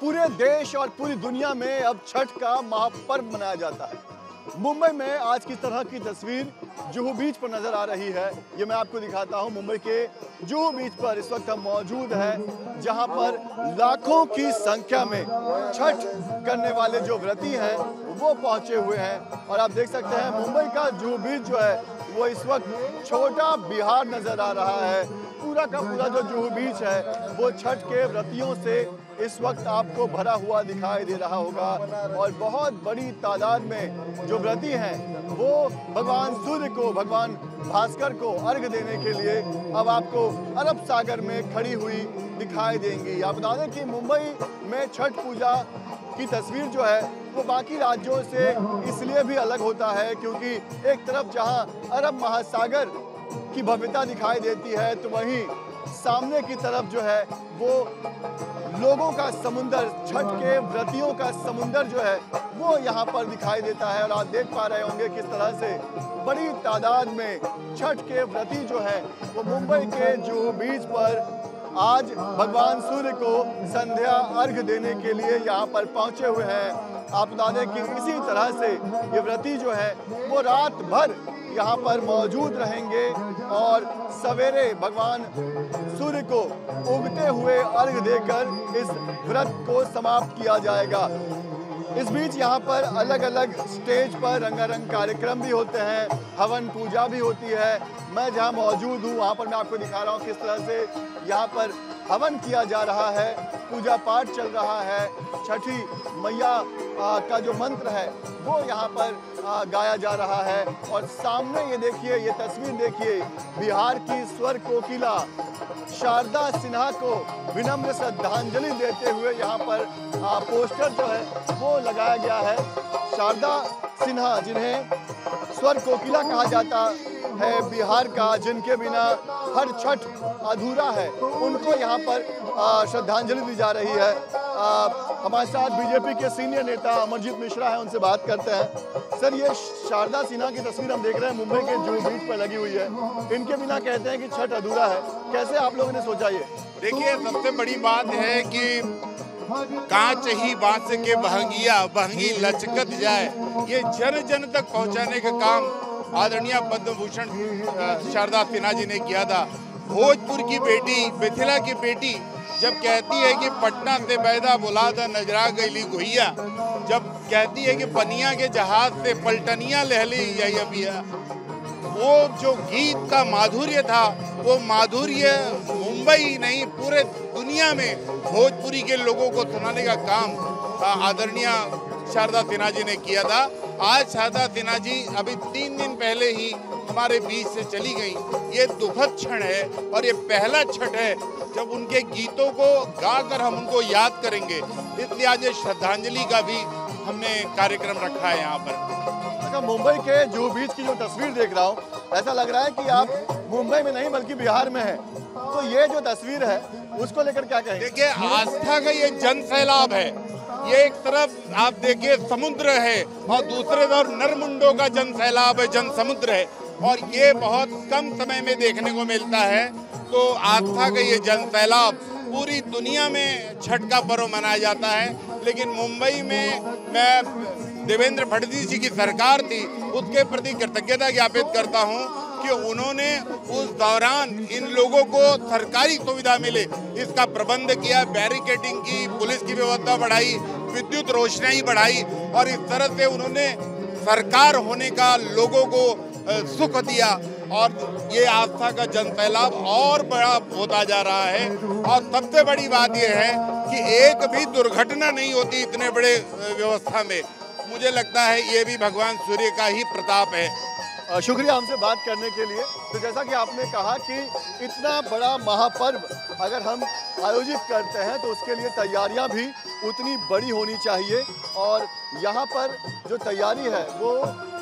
पूरे देश और पूरी दुनिया में अब छठ का महापर्व मनाया जाता है। मुंबई में आज किस तरह की तस्वीर जुहू बीच पर नजर आ रही है, ये मैं आपको दिखाता हूं। मुंबई के जुहू बीच पर इस वक्त हम मौजूद हैं, जहां पर लाखों की संख्या में छठ करने वाले जो व्रती हैं वो पहुंचे हुए हैं। और आप देख सकते हैं मुंबई का जुहू बीच जो है वो इस वक्त छोटा बिहार नजर आ रहा है। पूरा का पूरा जो जुहू बीच है वो छठ के व्रतियों से इस वक्त आपको भरा हुआ दिखाई दे रहा होगा। और बहुत बड़ी तादाद में जो व्रती हैं वो भगवान सूर्य को, भगवान भास्कर को अर्घ देने के लिए अब आपको अरब सागर में खड़ी हुई दिखाई देंगी। आप बता दें कि मुंबई में छठ पूजा की तस्वीर जो है वो बाकी राज्यों से इसलिए भी अलग होता है क्योंकि एक तरफ जहां अरब महासागर की भव्यता दिखाई देती है तो वहीं सामने की तरफ जो है वो लोगों का समुंदर, छठ के व्रतियों का समुंदर जो है वो यहाँ पर दिखाई देता है। और आप देख पा रहे होंगे किस तरह से बड़ी तादाद में छठ के व्रती जो है वो मुंबई के जुहू बीच पर आज भगवान सूर्य को संध्या अर्घ देने के लिए यहाँ पर पहुँचे हुए हैं। आप बता दें कि इसी तरह से ये व्रती जो है वो रात भर यहाँ पर मौजूद रहेंगे और सवेरे भगवान सूर्य को उगते हुए अर्घ देकर इस व्रत को समाप्त किया जाएगा। इस बीच यहाँ पर अलग अलग स्टेज पर रंगारंग कार्यक्रम भी होते हैं, हवन पूजा भी होती है। मैं जहाँ मौजूद हूँ वहाँ पर मैं आपको दिखा रहा हूँ किस तरह से यहाँ पर हवन किया जा रहा है, पूजा पाठ चल रहा है। छठी मैया का जो मंत्र है वो यहाँ पर गाया जा रहा है। और सामने ये देखिए, ये तस्वीर देखिए, बिहार की स्वर कोकिला शारदा सिन्हा को विनम्र श्रद्धांजलि देते हुए यहाँ पर पोस्टर जो है वो लगाया गया है। शारदा सिन्हा जिन्हें स्वर कोकिला कहा जाता है बिहार का, जिनके बिना हर छठ अधूरा है, उनको यहाँ पर श्रद्धांजलि दी जा रही है। हमारे साथ बीजेपी के सीनियर नेता अमरजीत मिश्रा हैं, उनसे बात करते हैं। सर, ये शारदा सिन्हा की तस्वीर हम देख रहे हैं मुंबई के जुहू बीच पर लगी हुई है, इनके बिना कहते हैं कि छठ अधूरा है, कैसे आप लोगों ने सोचा ये? देखिए, सबसे बड़ी बात है कि कांच ही बांस के बहंगी लचकत जाए, ये जन जन तक पहुंचाने का काम आदरणीय पद्म भूषण शारदा सिन्हा जी ने किया था। भोजपुर की बेटी, मिथिला की बेटी जब कहती है कि पटना से बैदा बुलादा नजरा गईली गुहिया, जब कहती है कि पनिया के जहाज से पलटनिया लहली यहिया, वो जो गीत का माधुर्य था वो माधुर्य मुंबई नहीं पूरे दुनिया में भोजपुरी के लोगों को सुनाने का काम आदरणीय शारदा सिन्हा जी ने किया था। आज शारदा सिन्हा जी अभी 3 दिन पहले ही हमारे बीच से चली गई। ये दुखद क्षण है और ये पहला छठ है जब उनके गीतों को गाकर हम उनको याद करेंगे, इसलिए आज श्रद्धांजलि का भी हमने कार्यक्रम रखा है यहाँ पर। मुंबई के जुहू बीच की जो तस्वीर देख रहा हूँ, ऐसा लग रहा है कि आप मुंबई में नहीं बल्कि बिहार में हैं। तो ये जो तस्वीर है उसको लेकर क्या कहेंगे? देखिए, आस्था का ये जन सैलाब है। ये एक तरफ आप देखिए समुद्र है और दूसरे तरफ नरमुंडों का जन सैलाब है, जन समुद्र है, और ये बहुत कम समय में देखने को मिलता है। तो आस्था का ये जन सैलाब, पूरी दुनिया में छठ का पर्व मनाया जाता है, लेकिन मुंबई में मैं देवेंद्र फडणवीस जी की सरकार थी उसके प्रति कृतज्ञता ज्ञापित करता हूं कि उन्होंने उस दौरान इन लोगों को सरकारी सुविधा मिले इसका प्रबंध किया, बैरिकेडिंग की, पुलिस की व्यवस्था बढ़ाई, विद्युत रोशनाई बढ़ाई, और इस तरह से उन्होंने सरकार होने का लोगों को सुख दिया। और ये आस्था का जन सैलाब और बड़ा होता जा रहा है। और सबसे बड़ी बात यह है कि एक भी दुर्घटना नहीं होती इतने बड़े व्यवस्था में। मुझे लगता है ये भी भगवान सूर्य का ही प्रताप है। शुक्रिया हमसे बात करने के लिए। तो जैसा कि आपने कहा कि इतना बड़ा महापर्व अगर हम आयोजित करते हैं तो उसके लिए तैयारियां भी उतनी बड़ी होनी चाहिए। और यहाँ पर जो तैयारी है वो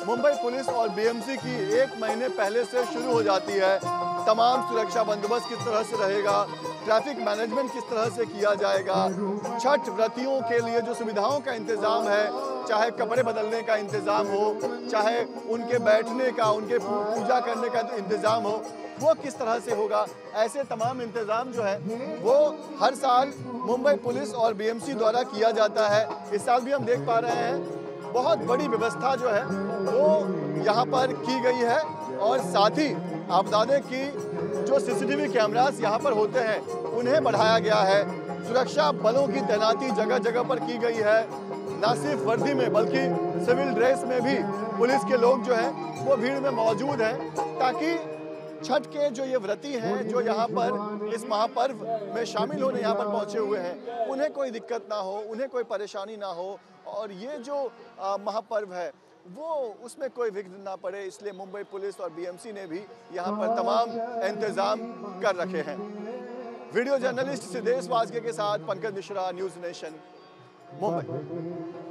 मुंबई पुलिस और बीएमसी की 1 महीने पहले से शुरू हो जाती है। तमाम सुरक्षा बंदोबस्त किस तरह से रहेगा, ट्रैफिक मैनेजमेंट किस तरह से किया जाएगा, छठ व्रतियों के लिए जो सुविधाओं का इंतज़ाम है, चाहे कपड़े बदलने का इंतज़ाम हो, चाहे उनके बैठने का, उनके पूजा करने का इंतज़ाम हो, वो किस तरह से होगा। ऐसे तमाम इंतजाम जो है वो हर साल मुंबई पुलिस और बीएमसी द्वारा किया जाता है। इस साल भी हम देख पा रहे हैं बहुत बड़ी व्यवस्था जो है वो यहाँ पर की गई है और साथ ही आप बता दें कि जो सीसीटीवी कैमरास यहाँ पर होते हैं उन्हें बढ़ाया गया है। सुरक्षा बलों की तैनाती जगह जगह पर की गई है। न सिर्फ वर्दी में बल्कि सिविल ड्रेस में भी पुलिस के लोग जो हैं वो भीड़ में मौजूद हैं ताकि छठ के जो ये व्रती हैं जो यहाँ पर इस महापर्व में शामिल होने यहाँ पर पहुँचे हुए हैं उन्हें कोई दिक्कत ना हो, उन्हें कोई परेशानी ना हो और ये जो महापर्व है वो उसमें कोई विघ्न ना पड़े। इसलिए मुंबई पुलिस और बीएमसी ने भी यहाँ पर तमाम इंतजाम कर रखे हैं। वीडियो जर्नलिस्ट सिद्धेश वाजगे के साथ पंकज मिश्रा, न्यूज़ नेशन, मुंबई।